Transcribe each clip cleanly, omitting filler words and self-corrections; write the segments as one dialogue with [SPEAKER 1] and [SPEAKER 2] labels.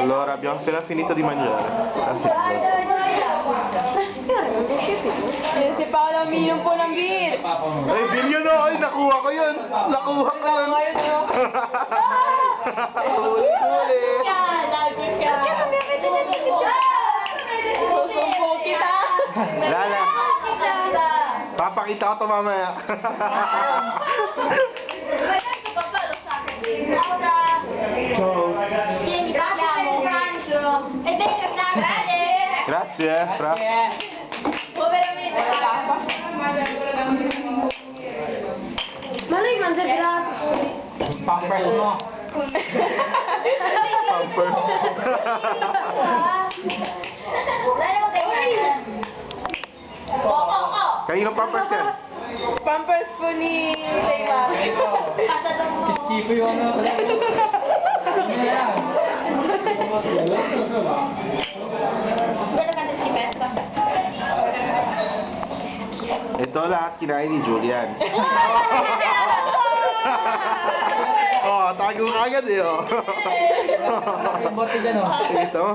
[SPEAKER 1] Allora, abbiamo appena finito di mangiare.
[SPEAKER 2] Yan si Paolo umiinom po ng beer.
[SPEAKER 1] Ay, bilyon o! Ay, nakuha ko yun! Nakuha ko yun! Huli!
[SPEAKER 2] Susumpo kita.
[SPEAKER 1] Lala! Papakita ko ito mamaya. Grazie, Fra.
[SPEAKER 2] Ma lei mangia gratis.
[SPEAKER 3] Pampers mo.
[SPEAKER 1] Pampers. Kanino pampers yan?
[SPEAKER 2] Pampers po ni Neymar.
[SPEAKER 3] Iskipo yung ano.
[SPEAKER 1] Ito lahat kinain ni Julian. Oh, tago ka agad eh, oh.
[SPEAKER 3] Bote dyan, oh.
[SPEAKER 1] Ito.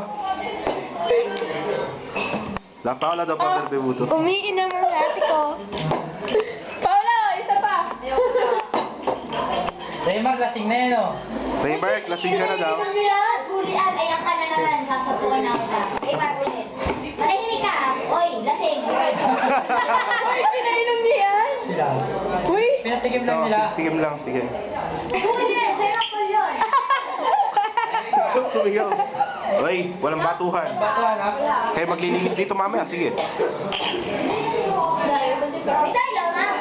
[SPEAKER 1] La Paola daw pa berbebuto.
[SPEAKER 2] Umiinom ang ate ko. Paolo, isa pa.
[SPEAKER 3] Raymar, lasing na yun, oh.
[SPEAKER 1] Raymar, lasing ka na daw.
[SPEAKER 4] Julian, ayan ka na naman. Sasabukan na kita. Raymar, ulit. Matahimik ka. Oy, lasing.
[SPEAKER 2] Uy, pinainom niya yan.
[SPEAKER 3] Sila.
[SPEAKER 2] Uy.
[SPEAKER 3] Pinatikim
[SPEAKER 1] So,
[SPEAKER 3] lang nila.
[SPEAKER 1] tigim lang, tigim.
[SPEAKER 4] Julian, sa'yo ako yun.
[SPEAKER 1] Sumigaw. Oy, walang batuhan.
[SPEAKER 3] Batuhan, ha?
[SPEAKER 1] Kayo maglilinis dito mamaya, sige.
[SPEAKER 4] May dialogue na.